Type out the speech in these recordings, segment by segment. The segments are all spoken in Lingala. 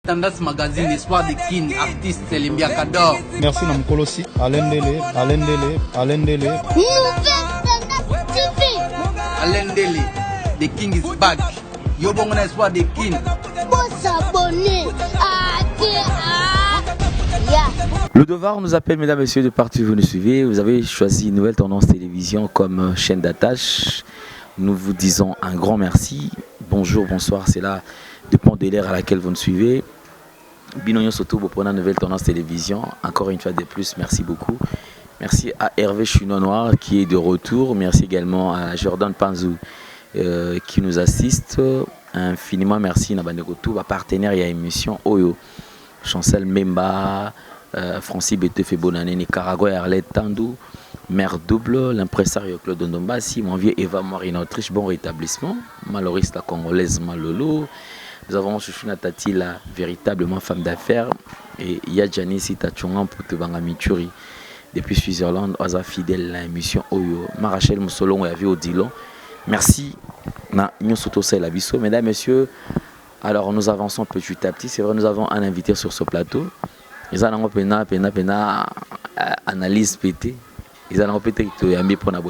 Tendance Magazine, Espoir des King, artiste Limbia Kador. Merci Namkolosi, Alain Dele. Alain Dele, The King is back. Yo bon Espoir des King. Faut s'abonner. Le Devoir nous appelle, mesdames et messieurs, de partout où vous nous suivez. Vous avez choisi Nouvelle Tendance Télévision comme chaîne d'attache. Nous vous disons un grand merci. Bonjour, bonsoir, c'est là, dépend de l'ère à laquelle vous nous suivez. Binogno Soto pour la Nouvelle Tendance Télévision. Encore une fois de plus, merci beaucoup. Merci à Hervé Chino Noir qui est de retour. Merci également à Jordan Panzou qui nous assiste. Infiniment merci à Bandekotou, à partenaire et à émission Oyo. Chancel Memba, Francis Betefe Bonane, Nicaragua, Arlette Tandou, Mère Double, l'impresario Claude Ndombasi, mon vieux Eva Marine Autriche, bon rétablissement. Maloris la Congolaise Malolo. Nous avons Chouchouna Tati, la véritablement femme d'affaires. Et Yadjani Sitachongan pour Tebanga Mituri. Depuis Switzerland, Oza fidèle à l'émission Oyo. Marachel Moussolon et Odilon. Merci. Mesdames, messieurs, alors nous avançons petit à petit. C'est vrai, nous avons un invité sur ce plateau. Ils ont pena analyse pété. Ils ont peut-être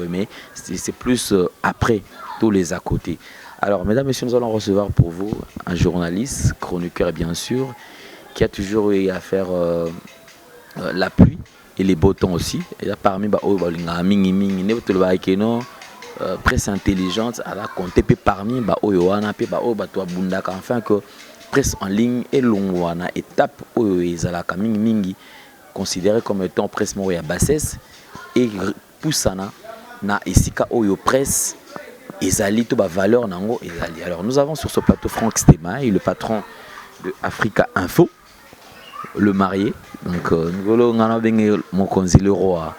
mais c'est plus après tous les à côté. Alors, mesdames, messieurs, nous allons recevoir pour vous un journaliste, chroniqueur bien sûr, qui a toujours eu à faire la pluie et les beaux temps aussi. Et là, parmi presse intelligente, à la compter parmi enfin que presse en ligne et l'ongwana étape mingi considéré comme étant presse moria bassesse et poussana na isika oyo presse ezali to ba valeur nango ezali. Alors nous avons sur ce plateau Franck Stema, le patron de Africa Info, le marié. Donc nous allons mon conseil le roi.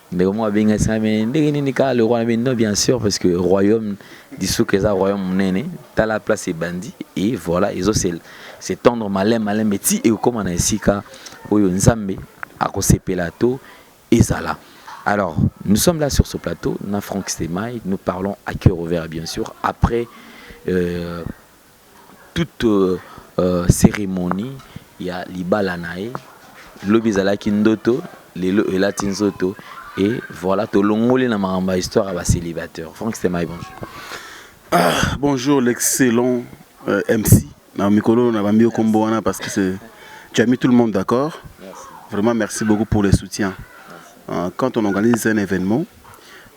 Mais au moins le roi bien sûr parce que royaume dissous que ça royaume néné, t'as la place est bandit et voilà ils ont c'est tendre malin mais ti et comme on a ici ka oyo nzambe à cause pelato et ça là. Alors, nous sommes là sur ce plateau, na Franck Stema, nous parlons à cœur ouvert bien sûr, après toute cérémonie, il y a l'Ibalanae, l'Obizala Kindoto, le Latinzoto, et voilà, tout l'ongolé na maramba histoire à célibataire. Franck Stema, bonjour. Bonjour l'excellent MC. Na Mikolo, na Bambio Komboana parce que tu as mis tout le monde d'accord. Vraiment, merci beaucoup pour le soutien. Quand on organise un événement,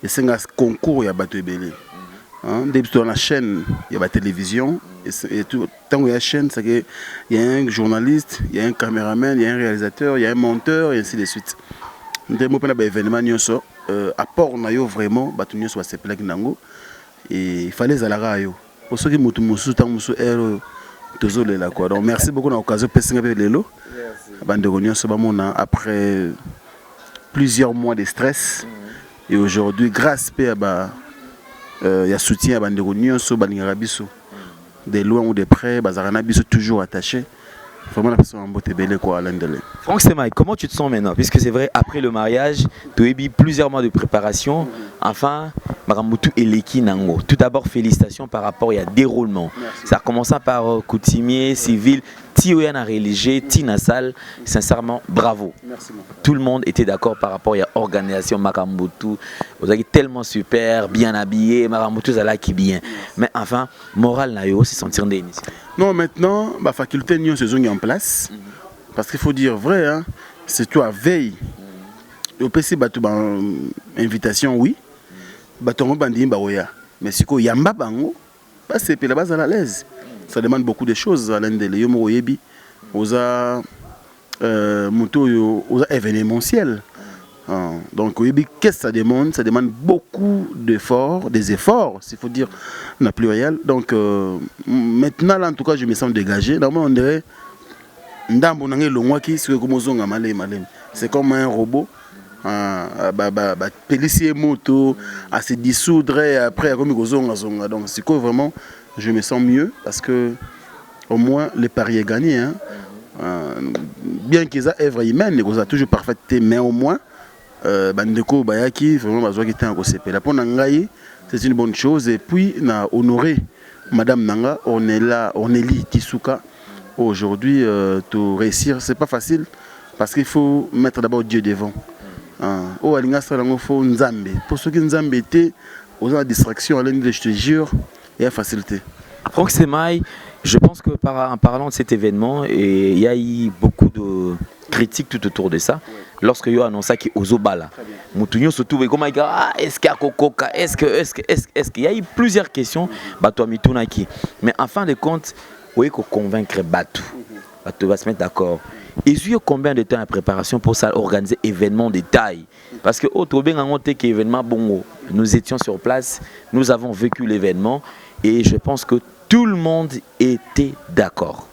il y a un concours, il y a Bateau Belé. Dans la chaîne, il y a la télévision. Et tout, tant qu'il y a une chaîne, il y a un journaliste, il y a un caméraman, il y a un réalisateur, il y a un monteur, et ainsi de suite. Nous avons un événement, apport vraiment, et il fallait aller pour ceux qui donc merci beaucoup pour l'occasion de après plusieurs mois de stress et aujourd'hui grâce à y a soutien à Bandego Nyonso Baningarabiso de loin ou de près Bazarana Biso toujours attaché vraiment la personne en beauté belle quoi Alain Dele. Franck Stema, comment tu te sens maintenant puisque c'est vrai après le mariage tu as eu plusieurs mois de préparation enfin Maramutu Eleki Nango. Tout d'abord félicitations par rapport au déroulement. Merci. Ça a commencé par coutumier, civil, Tioyana religieux, Tinasal, sincèrement bravo. Merci. Tout le monde était d'accord par rapport à l'organisation Maramutu. Vous avez tellement super, bien habillé, Maramutu Zalaki bien. Mais enfin, moral Nayo, c'est sentir des initiatives. Non, maintenant, la faculté Nyon se zone en place. Parce qu'il faut dire vrai, hein, c'est toi veille. Au PC, invitation, oui. Mais si il y a un bango, c'est la base à l'aise. Ça demande beaucoup de choses. Alain Dele, yomo yebi, osa événementiel. Donc qu'est-ce que ça demande? Ça demande beaucoup d'efforts, des efforts, s'il faut dire, on a pluriel. Donc maintenant, là, en tout cas, je me sens dégagé. Normalement, on dirait c'est comme un robot. Pélissier moto à se dissoudre et après donc c'est quoi vraiment je me sens mieux parce que au moins le pari est gagné hein. Bien qu'ils aient œuvre humaine ils ont toujours parfaite mais au moins bandeko bayaki vraiment besoin qui était en CP la pour nangai c'est une bonne chose et puis na honorer madame Nanga on est là on est li Tisuka aujourd'hui, de réussir, c'est pas facile parce qu'il faut mettre d'abord Dieu devant. Oh, il faut Nzambe. Pour ceux qui Nzambe étaient, aux la distraction, je te jure, il y a facilité. Franck Semaï, je pense que en parlant de cet événement, il y a eu beaucoup de critiques tout autour de ça. Lorsque il y a annoncé qu'il y a Ozobala, est-ce qu'il y a Kokoka, est-ce qu'il y a eu plusieurs questions, mais en fin de compte, il faut convaincre Batou. Batou va se mettre d'accord. Et il y a combien de temps de préparation pour ça, organiser événement de taille? Parce que nous étions sur place, nous avons vécu l'événement et je pense que tout le monde était d'accord.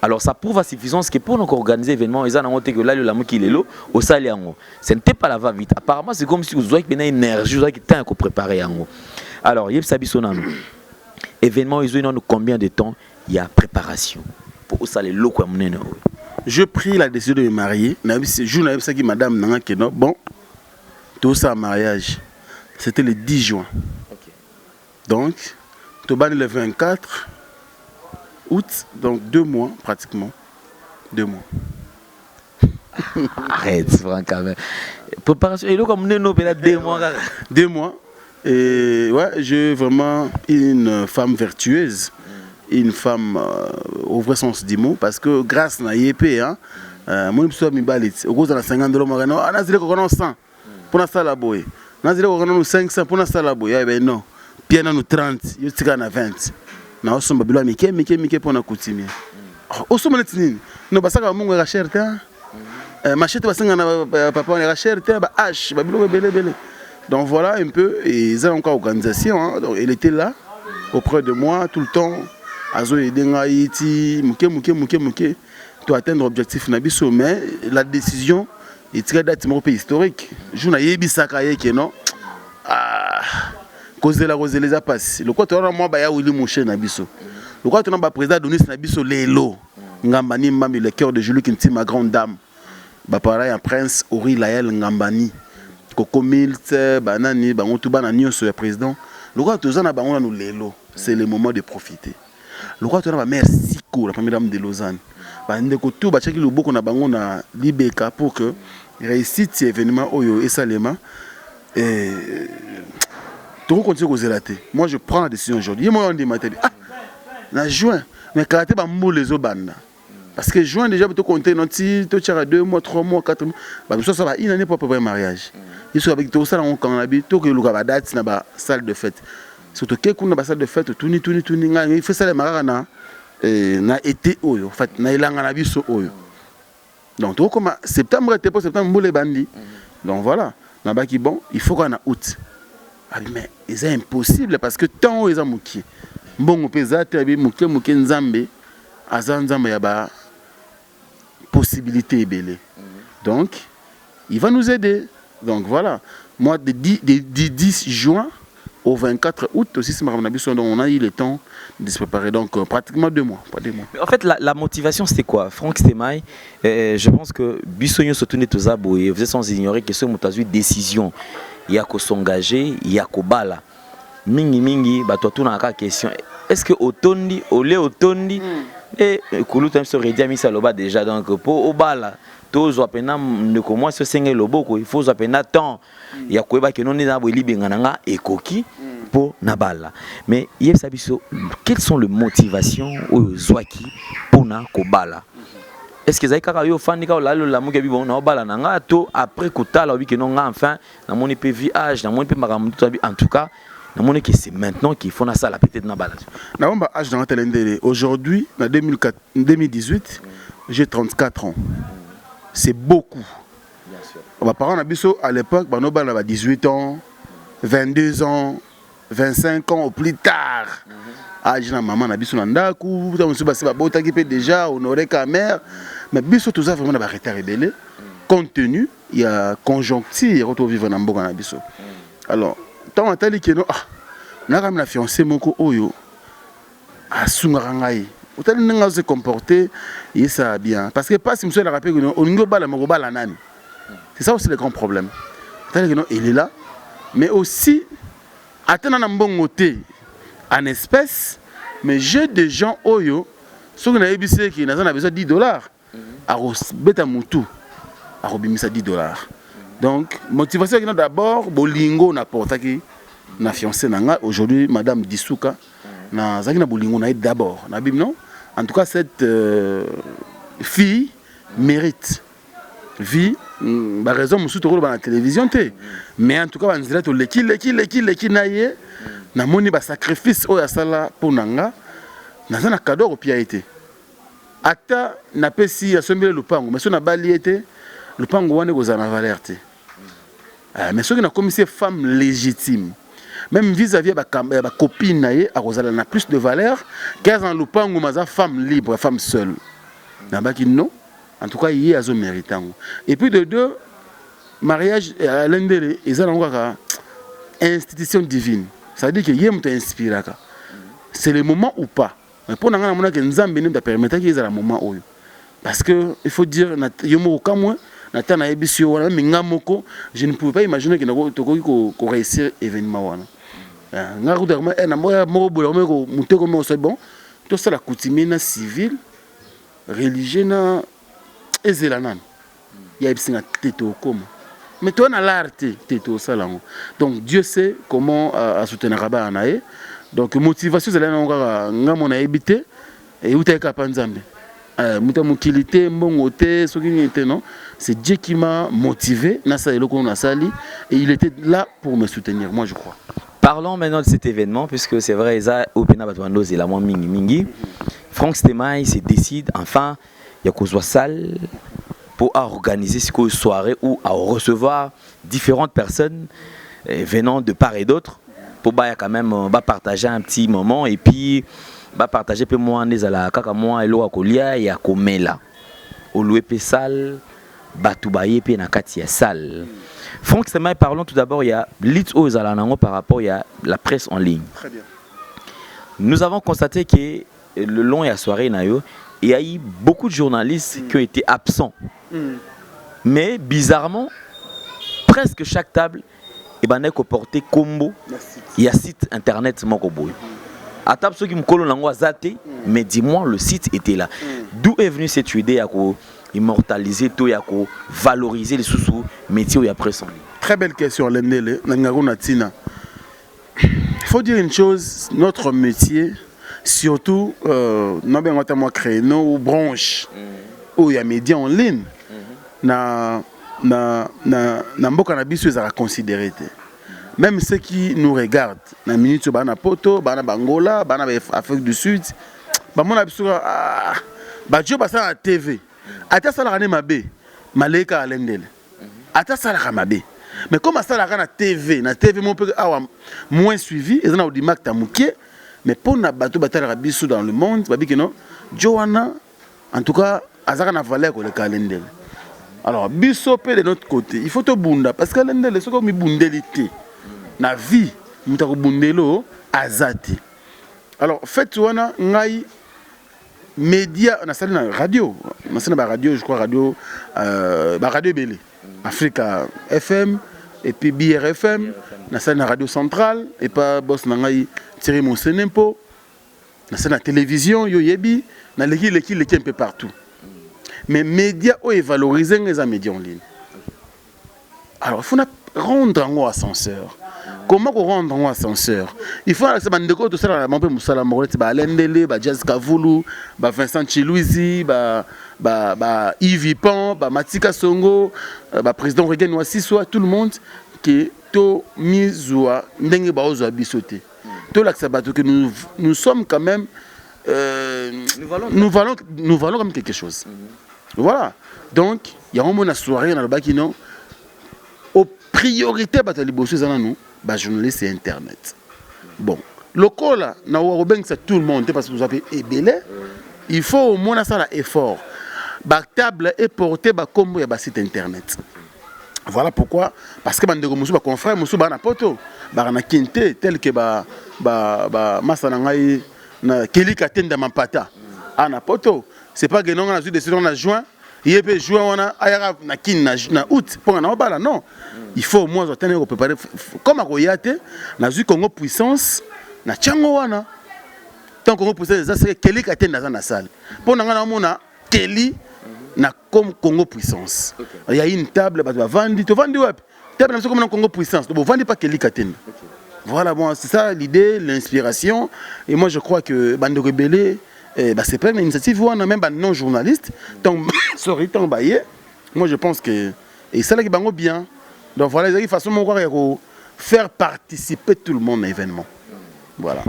Alors ça prouve à suffisance que pour nous organiser l'événement, ils ont que là le lamu qui est là au saliango. Ce n'était pas la va-vite. Apparemment c'est comme si vous avez une énergie, vous avez temps pour préparer yango. Alors yeb sabi sonano. Événement ils ont combien de temps il y a préparation pour ça les locaux à mener. Je pris la décision de me marier. Je qui madame nanga keno bon tout ça mariage. C'était le 10 juin. Okay. Donc tout ban le 24 août, donc 2 mois pratiquement. 2 mois. Arrête, Franck, quand même. Préparation, il y a comme 2 mois. 2 mois. Et ouais, j'ai vraiment une femme vertueuse, une femme au vrai sens du mot, parce que grâce à l'IEP, moi je suis mis balit. Au cours de la 50 $, on a dit qu'on a 100 pour la salle à boy. On a dit qu'on a 500 pour la salle à boy. Eh bien non, puis on a 30, il y a 20. Na osomba bilo mike pona coutumier. Osomba letini. No basaka mungu ga cherté. Machete basanga na papa on ga cherté ba H ba bilo belé. Donc voilà un peu et ils ont encore organisation donc il était là auprès de moi tout le temps. Azo edenga iti muke to atteindre l'objectif na biso mais la décision est très date historique. Jouna yebisaka yeke non. Cause la rose les a passé. Le quoi tu as moi baya Willy Mouché na biso. Le quoi tu as président Donis na biso lelo. Ngambani mami le cœur de Julie Kinti ma grande dame. Ba pareil un prince Ori Lael Ngambani. Coco Milt banani bango tu bana nyonso ya président. Le quoi tu as na bango na lelo. C'est le moment de profiter. Le quoi tu as merci ko la première dame de Lausanne. Ba ndeko tout ba chaki loboko na bango na Libeka pour que réussite cet événement oyo et salema et tout continue aux élatés. Moi je prends la décision aujourd'hui. Moi on dit matin na juin mais karaté ba mbo les obanda. Parce que juin déjà tu compter non ti tu tira 2 mois 3 mois 4 mois ba ça va une année pour préparer mariage. Ils sont avec tout ça on quand habite tout que le ba date na ba salle de fête. Surtout que kuna ba salle de fête tuni nga il fait ça les maraka na été oyo en fait na ilanga na biso oyo. Donc tout comme septembre était pour septembre mbo les bandi. Donc voilà, na ba qui bon, il faut qu'on a août. Mais c'est impossible parce que tant où ils ont mouki. Bon, pesate abi mouki nzambe, azanzambe ya ba possibilité belé. Donc, il va nous aider. Donc voilà, moi de 10 juin au 24 août aussi on a eu le temps de se préparer. Donc pratiquement 2 mois, pas 2 mois. Mais en fait la motivation c'était quoi? Franck Semaï, je pense que Bissonio se tourne tous à bout et vous êtes sans ignorer que ce mot a eu décision. Il y a qu'à s'engager, il y a qu'à bala. Mingi, bah toi tout dans la question. Est-ce que Otondi, Olé Otondi, et Kouloutam se rédia mis à l'oba déjà donc pour Obala, tous à peine ne commence à s'engager le beaucoup. Il faut à peine temps. Il y a quoi que non est à Willy Bengananga et Koki pour Nabala. Mais il y a quelles sont les motivations aux Zouaki pour na Kobala? Est-ce que Zaïka yo fan ni ka la la mo kebi bon na bala na nga to après kota la wi que non enfin na mon PVH na mon pe maramuto en tout cas na mon que c'est maintenant qu'il faut na ça la peut-être na bala. Na on ba âge dans Telendele aujourd'hui en 2018 j'ai 34 ans. C'est beaucoup. Bien sûr. On va parler na biso à l'époque ba no bala ba 18 ans, 22 ans, 25 ans au plus tard. Âge na maman na biso na ndaku, ta musu ba se ba bota ki pe déjà honorer ka mère. Mais biso tout ça vraiment na ba retard rebelle compte tenu il y a conjoncture retour vivre na mboka na biso. Alors tant atali que non na kam na fiancé moko oyo asunga ngai otali nga se comporter et ça bien parce que pas si monsieur la rappelle que on ngo bala moko bala nani. C'est ça aussi le grand problème. Atali que non il est là mais aussi atena na mbongo té en espèces mais j'ai des gens oyo Ce qu'on a ébissé qui n'a besoin de $10. Beta mutu. Arobimisa $10. Donc, motivation qui d'abord, bolingo na portaki na fiancée nanga aujourd'hui madame Dissouka na zakina bolingo na d'abord. Na bim non. En tout cas cette fille mérite vie ba raison musu to ba na télévision té. Mais en tout cas banzira to leki na ye na moni ba sacrifice o ya sala pour nanga. Na zana cadeau au pia été. Ata na pesi ya sombele lupango mais so na bali été lupango wane kozana valeur té. Mais ceux qui ont commis ces femmes légitimes, même vis-à-vis de ma copine, elle a plus de valeur qu'elle a une femme libre, une femme seule. Non, en tout cas, il y a un méritant. Et puis de deux, mariage à l'endel, ils ont une institution divine. Ça veut dire qu'il y a un inspiré. C'est le moment ou pas. Mais pour nous, nous avons permettre qu'il y ait un moment où. Parce qu'il faut dire, il y a un je ne pouvais pas imaginer que nous réussir l'événement. Tout ça, la coutume civile, religieuse, et zélanan. Il y a des comme. Mais toi, on a l'art, donc Dieu sait comment soutenir Rabat Anaï. Donc, motivation, c'est là où on a habité et où tu es capable de c'est Dieu qui m'a motivé et il était là pour me soutenir, moi je crois. Parlons maintenant de cet événement, puisque c'est vrai, Franck Stémaï se décide enfin, il y a qu'on soit salle pour organiser une soirée ou à recevoir différentes personnes venant de part et d'autre pour quand même partager un petit moment et puis partager peu moins des ala kaka moi elo akolia ya komela olué pe salle batubaye pe na kati ya salle. Franck Stémaï, parlons tout d'abord il y a lit aux alanango par rapport il y a la presse en ligne. Très bien. Nous avons constaté que le long et la soirée nayo il y a eu beaucoup de journalistes qui ont été absents. Mais bizarrement presque chaque table et ben est porté combo il y a site internet mokoboy. À table ceux qui me collent en zate, mais dis-moi le site était là. D'où est venue cette idée à immortaliser tout et à valoriser les sous-sous métiers et après son. Très belle question Lendele Nangaruna Tina. Il faut dire une chose, notre métier surtout nous avons créé nos branches où il y a médias en ligne. Na mboka na biso ezala considéré. Même ceux qui nous regardent, na minute bana poto, bana Bangola, bana Afrique du Sud, ba mona biso ba jo ba sa TV. Ata sala kana mabe, maleka alendele. Ata sala kana mabe. Mais comme sala kana na TV mon peu moins suivi, et na audimak ta mukie, mais pour na bato batala biso dans le monde, ba bi que non, Joanna en tout cas azaka na valeur ko le calendele. Alors biso pe de notre côté, il faut te bunda parce que l'endele c'est comme bundelité. Na vie mutako bundelo azati. Alors fait wana ngai média on a salé na radio, on a salé na radio je crois radio radio Belé Africa FM et puis BRFM, on a salé na radio centrale et pas boss na ngai Thierry Monsenempo. On a salé na télévision yo yebi na leki un peu partout. Mais médias ont valorisé les médias en ligne. Alors il faut rendre un ascenseur. Comment rendre un ascenseur? Il faut que tout ça, Lendele, Jazz Kavulu, Vincent Chilouizi, Yves Ipan, Matika Songo, président Regan Ouassissoa, tout le monde qui est mis à bisoté. Tout que nous sommes quand même, nous valons comme quelque chose. Voilà. Donc, il y a un moment de soirée dans le bac qui non. Aux priorités, les journalistes et Internet. Bon, le col là, c'est tout le monde parce que vous avez ébélé. Il faut au moins ça effort. La table est portée comme il y a site Internet. Voilà pourquoi. Parce que mes confrères, mes poto, na kinte tel que masanangai na kelika tenda mampata. Ana poto. C'est pas que nous avons décidé en juin. Il peut jouer na kin na août pour na bala non. Il faut au moins attendre préparer comme à Koyate na Congo puissance na Tchango wana. tant Congo puissance c'est Kelly qui était dans la salle pour nga mona Kelly na comme Congo puissance il y a une table bah vendre tu vends web table comme dans Congo puissance donc vendre pas Kelly Katenda. Voilà bon c'est ça l'idée l'inspiration et moi je crois que bande rebelle c'est pas une initiative ou on a même non journaliste tant sorry tant baillé moi je pense que et ça là qui bango bien donc voilà de façon mon croire faire participer tout le monde à l'événement. Voilà.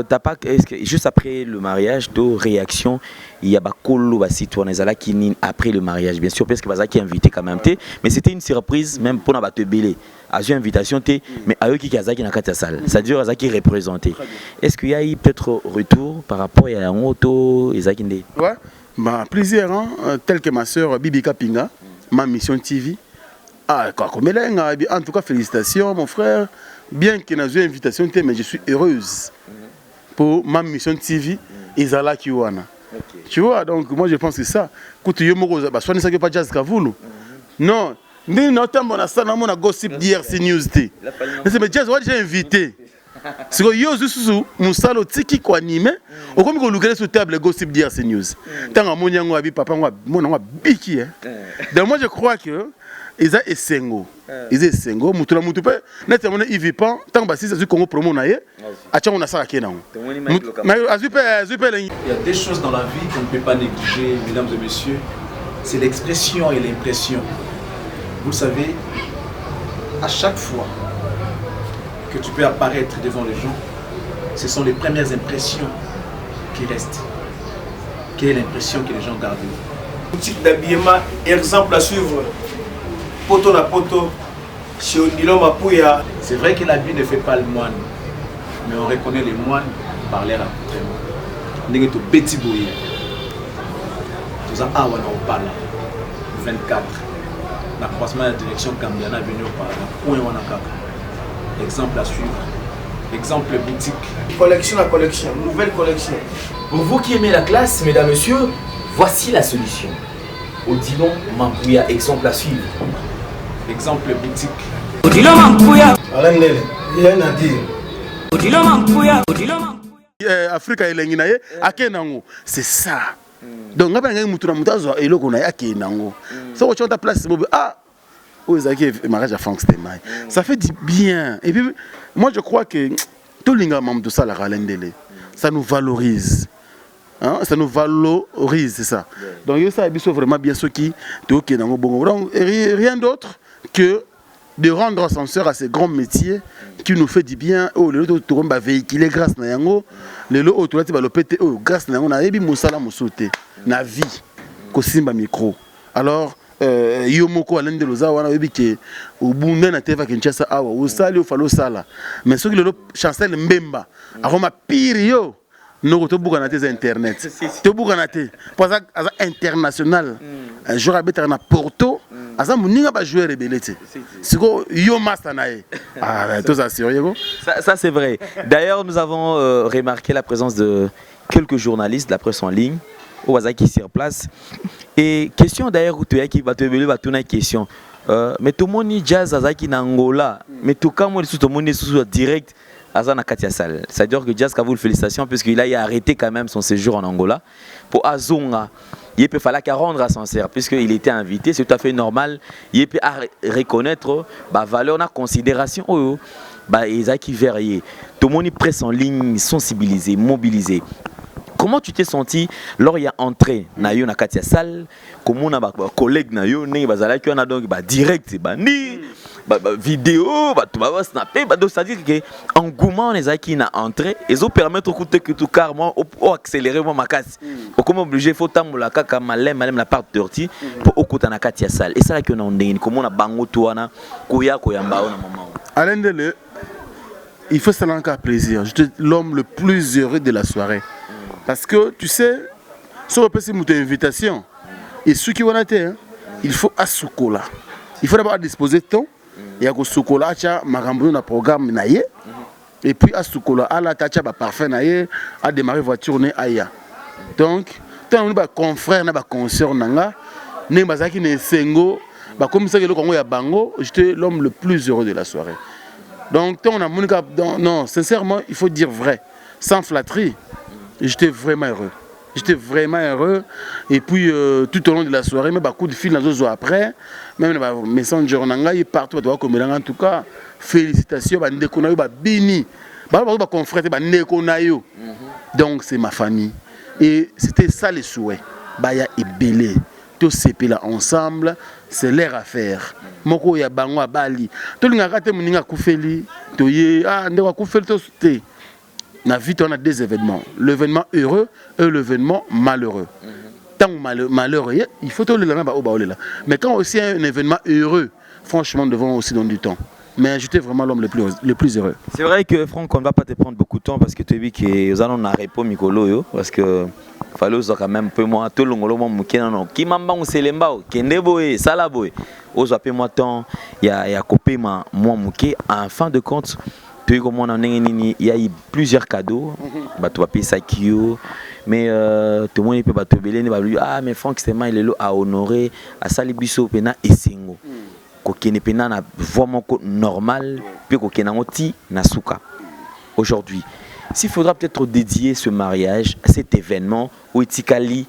T'as pas, juste après le mariage, de réaction, il y a Bakolo, citoyen qui après le mariage, bien sûr, parce que Bazaki est invité quand même, mais c'était une surprise même pour te belé. À une invitation, mais à eux qui Kazaki dans la salle, c'est-à-dire Azaki représenté. Est-ce qu'il y a eu peut-être retour par rapport à un auto et Zakinde? Ouais, bah plaisir, hein, tel que ma soeur Bibi Kapinga, ma mission TV. Ah, en tout cas, félicitations, mon frère. Bien qu'il y ait une invitation, mais je suis heureuse pour ma mission TV. Isala Kiwana. Tu vois, donc moi je pense que ça. Écoute, je ne sais pas Jazz Kavoulou. Non, nous avons un gossip d'IRC News. Mais Jazz, j'ai invité. C'est que yo zusu musalo tiki ko animé o comme ko lukele sur table gossip d'IRC News. Tant amonia ngo abi papa ngo mona biki hein. Donc moi je crois que ils a essengo. Ils essengo mutula mutupe net amona ivipan tant ba si ça Congo promo na ye acha on a ça kena. Mais azupe il y a des choses dans la vie qu'on ne peut pas négliger mesdames et messieurs. C'est l'expression et l'impression. Vous savez à chaque fois que tu peux apparaître devant les gens, ce sont les premières impressions qui restent. Quelle est l'impression que les gens gardent? Boutique d'habillement, exemple à suivre. Poto na poto, chez Odilo Mapouya. C'est vrai que l'habit ne fait pas le moine, mais on reconnaît les moines par leur accoutrement. Nous sommes petit bouillés. Nous avons awa na opala 24. L'accroissement de la direction Cambiana venu au parlement. Exemple à suivre. Exemple boutique. Collection à collection, nouvelle collection. Pour vous qui aimez la classe, mesdames, messieurs, voici la solution. Odilon Mapouya, exemple à suivre. Exemple boutique. Odilon Mapouya. Alain Nele, rien à dire. Odilon Mapouya. Odilon Mapouya. Afrique elenginaye akenango, c'est ça. Donc ngaba ngai mutu na mutazo eloko na yake nango. So tu as ta place ah mariage à Franck Stemai. Ça fait du bien. Et puis, moi, je crois que tout le monde de ça, la Ralendele, ça nous valorise. Hein? Ça nous valorise, c'est ça. Donc, ça a vraiment bien ceux qui donc rien d'autre que de rendre ascenseur à ces grands métiers qui nous fait du bien. Oh, les autres va véhiculer grâce à yango. Les autres va le péter. Oh, grâce à yango, na ebi musala musote na vie. Kosimba micro. Alors, yomoko alende loza wana yebike ubunda na teva Kinshasa awa usali ufalo sala mais soki le chancel mbemba aroma pire yo no to buka na te internet to buka na te parce que international un jour abeta na Porto asa muninga ba joueur rebelete siko yo master nae ah tout ça sérieux ça c'est vrai. D'ailleurs nous avons remarqué la présence de quelques journalistes de la presse en ligne au Wazaki sur place. Et question d'ailleurs où tu es qui va te une question. Mais tout le monde jazz Azaki Nangola. Mais tout le monde tout le monde est direct à Zana Katia Sal. C'est-à-dire que Jazz Kavoul félicitations parce qu'il a arrêté quand même son séjour en Angola pour Azonga. Il peut falloir qu'il rendre à sincère puisqu'il était invité, c'est tout à fait normal. Il peut reconnaître la valeur, la considération. Izaki Verrier. Tout le monde est presse en ligne, sensibilisé, mobilisé. Comment tu t'es senti lors il y a entré na yo na Katia Sal, comment na ba collègue na yo ne bazala ki on a donc ba direct ba ni ba vidéo ba tout ba snapper ba donc ça dit que engouement les aki na entrée ils ont permettre écouter que tout carrément au accélérer moi makasi comme obligé faut tambola kaka malem la part dirty pour okuta na Katia Sal et ça là que on a ndeni comment na bango to wana koya mbao na maman Alain Dele il faut ça encore plaisir. J'étais l'homme le plus heureux de la soirée. Parce que tu sais, si on peut se monter une invitation, et ceux qui vont être, il faut à Soukola. Il faut d'abord disposer de temps. Il y a que Soukola, tu as un programme naïe. Et puis à Soukola, à la tacha, parfait naïe, à démarrer voiture naïe. Donc, tant que confrère, na consoeur nanga, ne bazaki ne sengo, comme ça que le Congo ya bango, j'étais l'homme le plus heureux de la soirée. Donc, tant on a non, sincèrement, il faut dire vrai, sans flatterie. J'étais vraiment heureux. J'étais vraiment heureux. Et puis, tout au long de la soirée, même coup de fil après, même les messengers, partout, en tout cas, félicitations, bini. Donc, c'est ma famille. Et c'était ça le souhait. Baya et Belé. Tous ces pays là ensemble, c'est leur affaire. Moko ya bango bali. Tout le monde moninga koufeli, toye ndeko koufeli to té. Na vie on a deux événements, l'événement heureux et l'événement malheureux. Tant malheureux, il faut tout le lana ba obaolela. Mais quand aussi un événement heureux, franchement nous devons aussi donner du temps. Mais j'étais vraiment l'homme le plus heureux. C'est vrai que Franck, on ne va pas te prendre beaucoup de temps parce que tu as vu que nous allons arrêter Mikolo parce que fallait aussi quand même peu moi tout le monde qui m'a bon c'est l'embao qui n'est boé salaboé aux appels moi temps il y a copé moi mouké en fin de compte tu vois comment on il y a eu plusieurs cadeaux bah tu vas payer ça kio mais tout le monde peut pas te belé ah mais Franck c'est moi il est là à honorer à salibiso pena et singo kokene pena na vraiment normal puis kokene ngoti na suka aujourd'hui. S'il faudra peut-être dédier ce mariage à cet événement où Etikali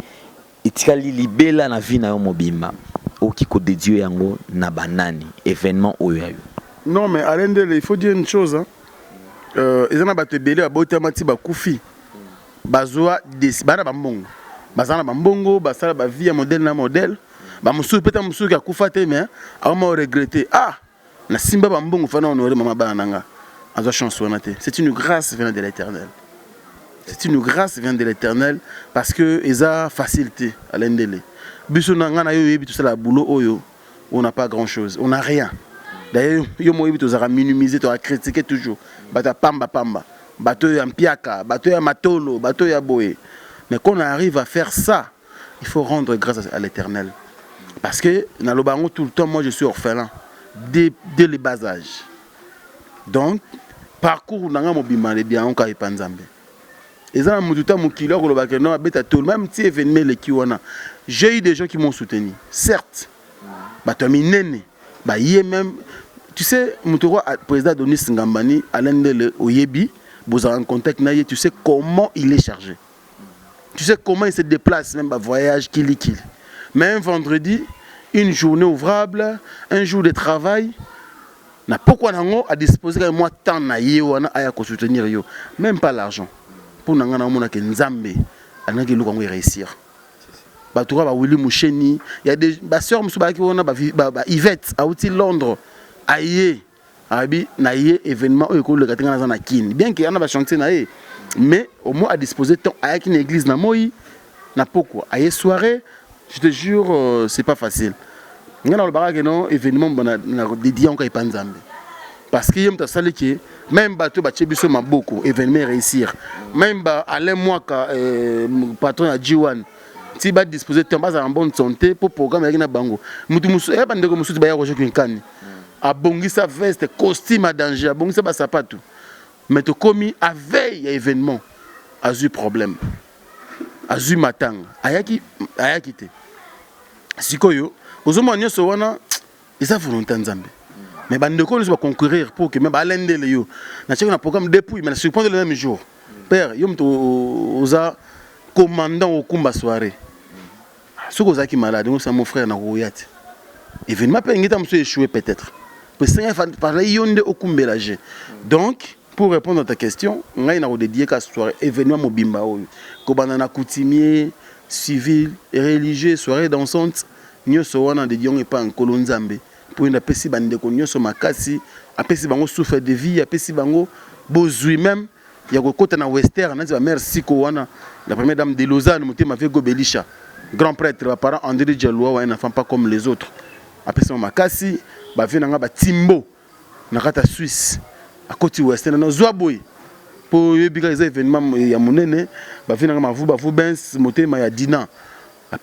libela na vie na mobimba ou qui ko dédié yango na banani événement oyo. Non mais Alain Dele, il faut dire une chose hein. Ezana ba te belé ba botamati ba kufi. Bazwa des bana ba mbongo. Bazana ba mbongo, basala ba vie modèle na modèle. Ba musu peut-être musu ka kufa te mais a mo regretter ah na simba ba mbongo fana honorer mama bana nga. C'est une grâce venant de l'Éternel. C'est une grâce venant de l'Éternel parce que ils ont facilité à l'endélé. On n'a pas grand-chose, on n'a rien. D'ailleurs, on a minimisé, on a critiqué toujours. Bata pamba pamba, bateau ya mpiaka, bateau ya matolo, bateau ya boé. Mais quand on arrive à faire ça, il faut rendre grâce à l'Éternel. Parce que dans le baron tout le temps, moi je suis orphelin dès le bas âge. Donc, parcours nanga mobima le bien on ka epanzambe. Ezana mututa mukilo ko lobaka no abeta tout même si événement le kiwana. J'ai eu des gens qui m'ont soutenu. Certes. Ba to minene, ba yé même tu sais mutoro président Donis Ngambani Alain Dele Oyebi, vous en contact na tu sais comment il est chargé. Tu sais comment il se déplace même ba voyage kili. Même vendredi, une journée ouvrable, un jour de travail. Na pourquoi nango à disposer moi tant na yewana aya ko soutenir yo même pas l'argent pour nanga na mona ke nzambe anaki luka ngo réussir ba toura ba Willy Moucheni il y a des ba sœur musuba ki wona ba Yvette à outil Londres aye abi na ye événement o ko le katinga na kin bien que yana ba chanter na ye mais au moins à disposer temps aya ki une église na moi na pourquoi aye soirée je te jure c'est pas facile. Ngana le barage non événement na dédié encore epanzambe parce que yem ta sali ki même bateau ba chebiso maboko événement réussir même ba Alain Mwaka patron ya G1 ti ba disposer temps ba en bonne santé pour programme ya na bango mutu musu e bandeko musu ba ya roje kinkani abongisa veste costume à danger abongisa ba sapato mais to komi à veille ya événement a eu problème a eu matanga ayaki te sikoyo aux hommes nyonso wana ils ont volonté nzambe mais bandeko nous va concourir pour que même Alain Dele yo na cheka na programme depuis mais surprendre le même jour père yo mto oza commandant au kumba soirée soko za ki malade c'est mon frère na royate événement peut ngita mso échouer peut-être parce que parler yonde au kumbelager donc pour répondre à ta question ngai na dédier ka soirée événement mobimba oyo ko banana coutumier civil et religieux soirée dansante nyoso wana de dion epa nkolo nzambe pour une pesi bande ko nyoso makasi apesi bango souffle de vie apesi bango bozui même ya ko kota na western na ba mère siko wana la première dame de Lausanne motema ve Gobelisha grand prêtre ba parent André Diallo wa un enfant pas comme les autres apesi makasi ba vina nga ba Timbo na kata Suisse à côté western na Zoaboy pour yebika les événements ya monene ba vina nga mavu ba vu bens motema ya Dina.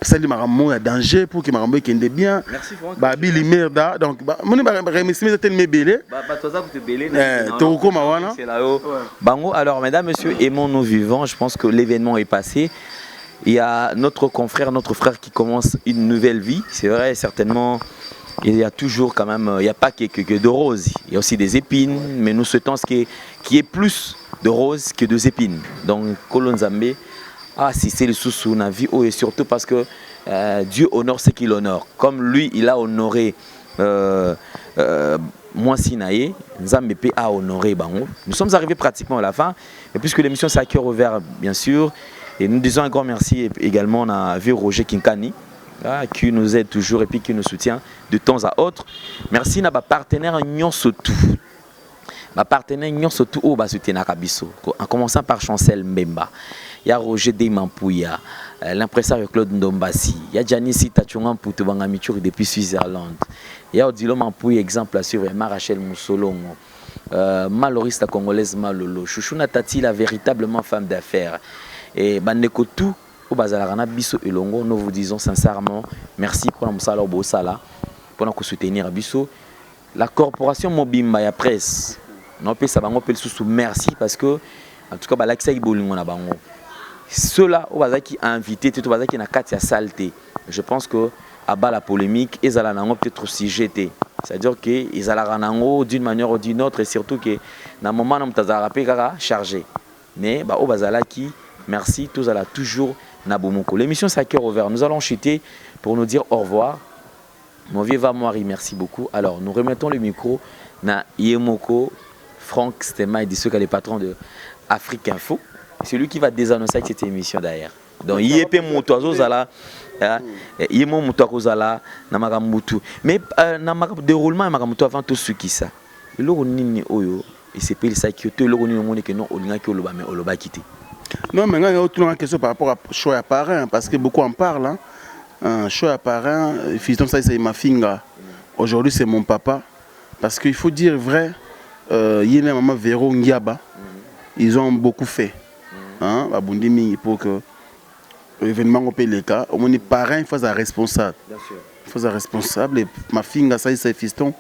Ça dit marambo a danger pour que marambo kende bien. Merci Franck. Ba bili merda donc mon remerciement c'est tellement belé. Toi ça vous te belé. Toko mawana. C'est là-haut. Bango alors mesdames messieurs aimons-nous vivants, je pense que l'événement est passé. Il y a notre confrère, notre frère qui commence une nouvelle vie. C'est vrai certainement il y a toujours quand même il y a pas que de roses, il y a aussi des épines mais nous souhaitons ce qui est plus de roses que de épines. Donc Kolonzambe assister le sous na vie et surtout parce que Dieu honore ce qu'il honore. Comme lui, il a honoré moi Sinaï, Nzambe a honoré Bango. Nous sommes arrivés pratiquement à la fin, et puisque l'émission c'est à cœur ouvert, bien sûr, et nous disons un grand merci également à Vieux Roger Kinkani, qui nous aide toujours et puis qui nous soutient de temps à autre. Merci à nos partenaires Nyonsotou. Ma partenaire Nyonsotou au bas soutien Kabiso, en commençant par Chancel Mbemba. Il y a Roger Deymampouya, l'impresario Claude Ndombasi, il y a Janice Tachungan Poutoubangamitchour depuis Suisse-Irlande. Il y a Odilo Mampouya, exemple à suivre, Rachel Moussolongo, Maloris la Congolaise Malolo, Chouchouna Tati, la véritablement femme d'affaires. Et Bandeko tout, au Bazalarana Bisso et Longo, nous vous disons sincèrement merci pour la Bosala, pour nous soutenir à Bisso. La corporation Mobimba ya presse, nous avons sous merci parce que, en tout cas, l'accès est bon. Ceux-là, qui ont invité, tout le qui a saleté. Je pense que à bas la polémique, ils ont peut-être aussi jeté. C'est-à-dire qu'ils ont d'une manière ou d'une autre, et surtout que dans le moment où ils ont chargé. Mais qui merci, tous allons toujours Nabomoko. L'émission c'est à cœur ouvert. Nous allons chuter pour nous dire au revoir. Mon vieux Vamoiri, merci beaucoup. Alors, nous remettons le micro à Yemoko, Franck Stemay, ceux qui sont les patrons de Afrique Info. C'est lui qui va désannoncer cette émission d'ailleurs. Donc, il y a mais déroulement avant tout ce qui ça. Il s'appelle ça qui est le non, mais il y a autre question par rapport à choix à parrain, parce que beaucoup en parlent. Choix à parrain, fiston ça c'est ma finga. Aujourd'hui c'est mon papa, parce qu'il faut dire vrai, il y a maman Véro Ngiaba, ils ont beaucoup fait. Pour que l'événement au PLK, au moins les parrains ils font responsable. Bien sûr. Ils font responsable et ma finga ça c'est fiston.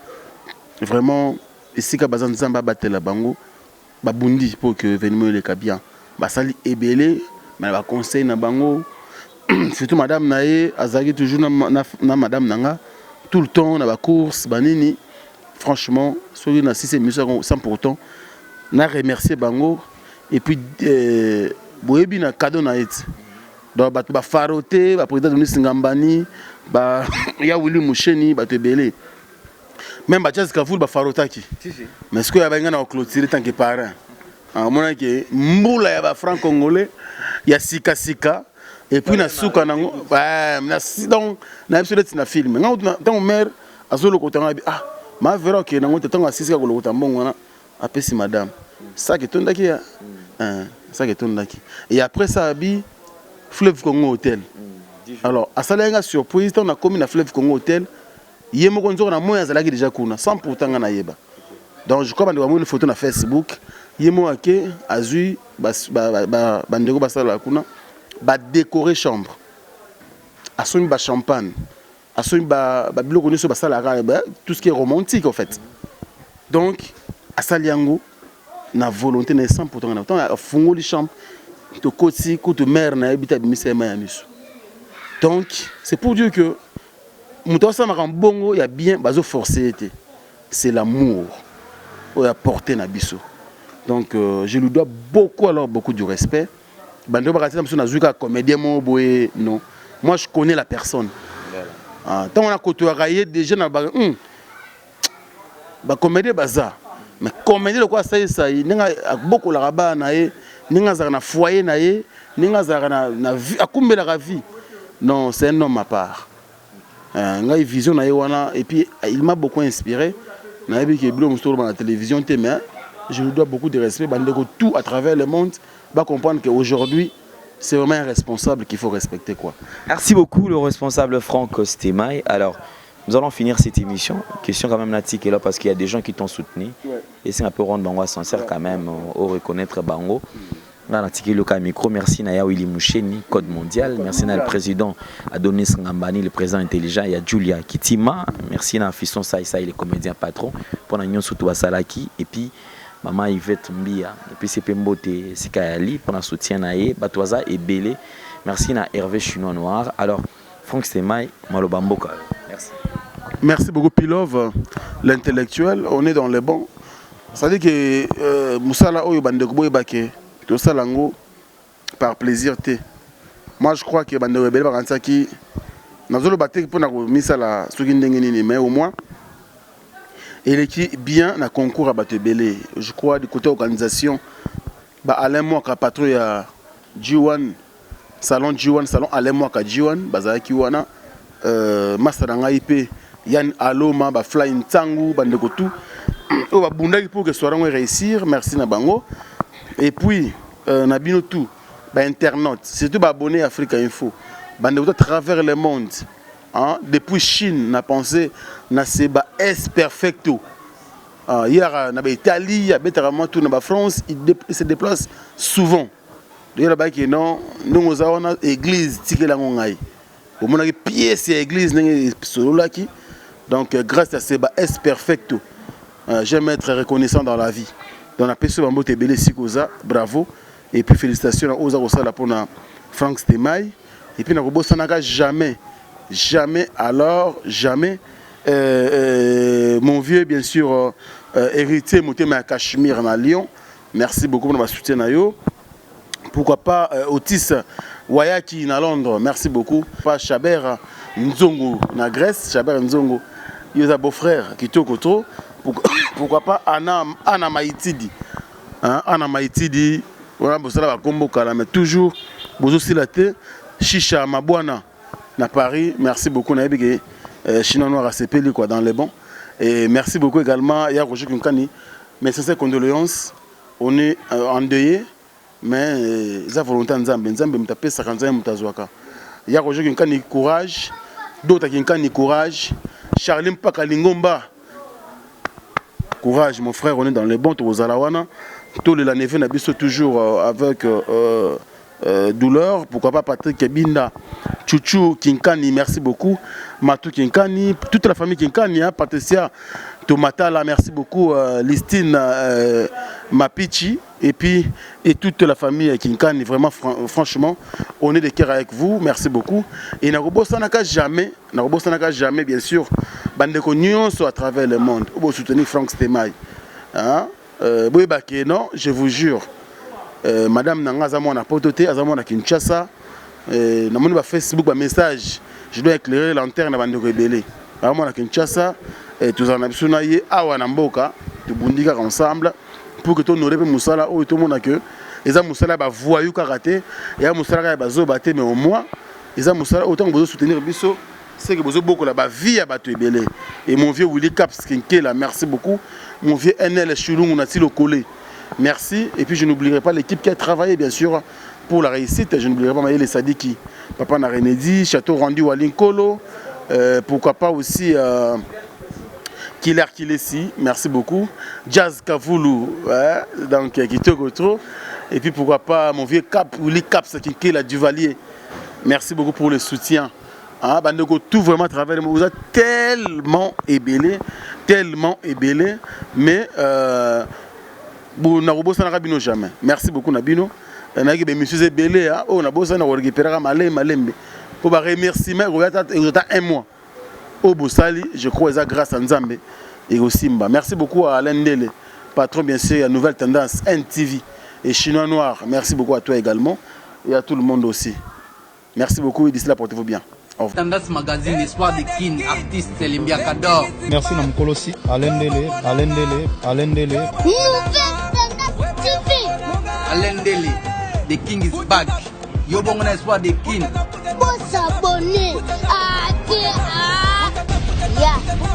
Vraiment ici qu'à bazan zamba battre la bango, babundi pour que l'événement le bien. Basali ebele, mais va conseil na bango. Surtout madame Naé, Azagi toujours na madame Nanga, tout le temps dans la course, banini. Franchement, celui na si c'est mieux sans pourtant, na remercier bango et puis boyebi na cadeau na et. Donc ba faroté, ba président de Singambani, ba ya Willy Moucheni, ba te belé. Même ba Jazz Kavoul ba farotaki. Mais ce que ya banga na clôturer tant que parent. Ah mon que mbula ya ba franc congolais, ya sika sika. Et puis na souka nango na donc na episode na film nga tant mère azolo ko tanga ma vera ke nango tanga sisika ko lokota mbongo na apesi madame ça que tondaki ya ça que tondaki et après ça abi Fleuve Congo Hotel alors asalenga surprise on a commis na Fleuve Congo Hotel yemo ko nzoko na moya zalaki déjà kuna sans pourtant nga na yeba donc je crois bande une photo na Facebook yemo ake azui bandeko basala kuna ba décorer chambre assomme ba champagne assomme ba biloko nyonso basala tout ce qui est romantique en fait donc asaliango na volonté na 100% na temps afungoli chambre to koti ko to mère na ebita bimisa ya miso donc c'est pour dire que muto sa makambongo ya bien bazo forcer été c'est l'amour ou ya porter na biso donc je lui dois beaucoup du respect. Non. Moi je connais la personne. Tant on a côtoyé déjà na comédie bazar. Mais comédie le quoi ça ninga beaucoup la raba na ye, ninga za na foyer na ye, ninga za na vie akumbela la vie. Non, c'est un homme à part. Nga vision na ye wana et puis il m'a beaucoup inspiré. Na yebi ke bilo mustoro na télévision mais je lui dois beaucoup de respect bandeko tout à travers le monde. Va comprendre qu'aujourd'hui, c'est vraiment un responsable qu'il faut respecter. Quoi. Merci beaucoup, le responsable Franck Stemay. Alors, nous allons finir cette émission. Question quand même Nati qui est là parce qu'il y a des gens qui t'ont soutenu. Ouais. Et c'est un peu rendre Bango sincère quand même, au reconnaître Bango. Nati le cas micro. Merci Naya Willy Moucheni, Code Mondial. Merci à le président Adonis Ngambani, le président intelligent. Il y a Julia Kitima. Merci à Fisson Saïsa, le comédien patron. Pour Nyon Soutou Salaki. Et puis, Maman Yvette Mbia, depuis Sepembote Sikayali, pour le soutien naé, Batouaza et Belé. Merci à Hervé Chinois Noir. Alors, Franck Stemay, Malobamboka. Merci. Merci beaucoup, Pilov, l'intellectuel. On est dans les bons. Ça veut dire que Moussala Oyo Bandekbo Ebake, tout ça, par plaisir, Moi, je crois que bande rebelle bakanza qui nazolo batek pour na misala soki ndenge nini, mais au moins il est bien na concours à Batebele. Je crois du côté organisation, Alain Mwaka patrouille à G1 salon G1 salon Alain Mwaka G1 bazaki wana Masadanga IP Yann Aloma ba Flying Tangu bandeko tout o ba bundaki pour que soirée réussir, merci na bango. Et puis na bino tout ba internaute, surtout ba abonné Africa Info bandeko à travers le monde. Hein? Depuis Chine, on a pensé na seba S perfecto. Hier, on a Italie, on a France, il se déplace souvent. D'ailleurs, là-bas, non, nous avons une église, on a une pièce église, donc grâce à seba S perfecto, j'aime être reconnaissant dans la vie. Donc, on a perçu un mot tébélé sikoza, bravo. Et puis félicitations aux Arosala pour Franck Stemay. Et puis, on a jamais. Jamais, alors, jamais. Mon vieux, bien sûr, héritier, Motema Cachemire à Lyon. Merci beaucoup pour votre soutien. Pourquoi pas Otis Wayaki à Londres. Merci beaucoup. Pas Chaber Nzongo na Grèce. Chaber Nzongo. Il y a un beau-frère qui est au côté. Pourquoi pas Anna Maïtidi. Anna Maïtidi. Voilà, vous savez, mais toujours, vous aussi la tête. Chicha Mabouana. À Paris, merci beaucoup. Chinois Noir a CPL quoi dans les bons. Et merci beaucoup également. Il y a Roger Kinkani. Mes sincères condoléances. On est endeuillé, mais ça volonté Nzambe. Nzambe me tape 50 ans mutazwaka. Il y a Roger Kinkani courage. D'autres Kinkani courage. Charline Pakalingomba. Courage mon frère, on est dans les bons aux Alawana. Tous les l'année n'habite toujours avec douleur. Pourquoi pas Patrick Binda. Chouchou Kinkani, merci beaucoup. Matou Kinkani, toute la famille Kinkani, hein, Patricia Tomatala, merci beaucoup. Listine Mapichi, et puis toute la famille Kinkani, vraiment, franchement, on est de cœur avec vous, merci beaucoup. Et Narobo Sanaka jamais, bien sûr, Bandeko Nyonso à travers le monde. Vous soutenez Franck Stemay. Hein? Non, je vous jure, Madame Nanga Zamona Potote, Azamona Kinshasa. Dans mon Facebook, un message, je dois éclairer lanterne avant de rebeller. Alors, à Kinshasa, tous en absonaye, à Wanamboka, de Bundika ensemble, pour que tout le monde Moussala, ou tout le monde que les Moussala va voyou karaté, et à Moussala va zobaté, mais au moins, les Moussala, autant que vous soutenir Bisso, c'est que vous avez beaucoup là-bas, vie à battre belé. Et mon vieux Willy Caps, qui est là, merci beaucoup. Mon vieux NL Choulou, on a-t-il au collé. Merci. Et puis je n'oublierai pas l'équipe qui a travaillé, bien sûr, pour la réussite. Je n'oublierai pas Maïle Sadiki, Papa Narenedi, Château Rendu Walinkolo, pourquoi pas aussi Killer Kilesi, merci beaucoup. Jazz Kavoulou, donc qui te retrouve. Et puis pourquoi pas mon vieux Cap, Willy Caps, qui est la Duvalier. Merci beaucoup pour le soutien. Ah, tout vraiment à travers vous êtes tellement ébélé, mais jamais. Merci beaucoup Nabino. Monsieur Zébélé, on a besoin de récupérer Malembe. Pour remercier, un mois. Au Boussali, je crois que c'est grâce à Nzambe et au Simba. Merci beaucoup à Alain Ndele, patron bien sûr, à Nouvelle Tendance, NTV et Chinois Noir. Merci beaucoup à toi également et à tout le monde aussi. Merci beaucoup et d'ici là, portez-vous bien. Tendance Magazine, Espoir de Kin, artiste Limbia Kador. Merci Namkolosi, Alain Ndele. Nouvelle Tendance TV. Alain Ndele, the King is back. Yobongona Espoir de Kin. Faut s'abonner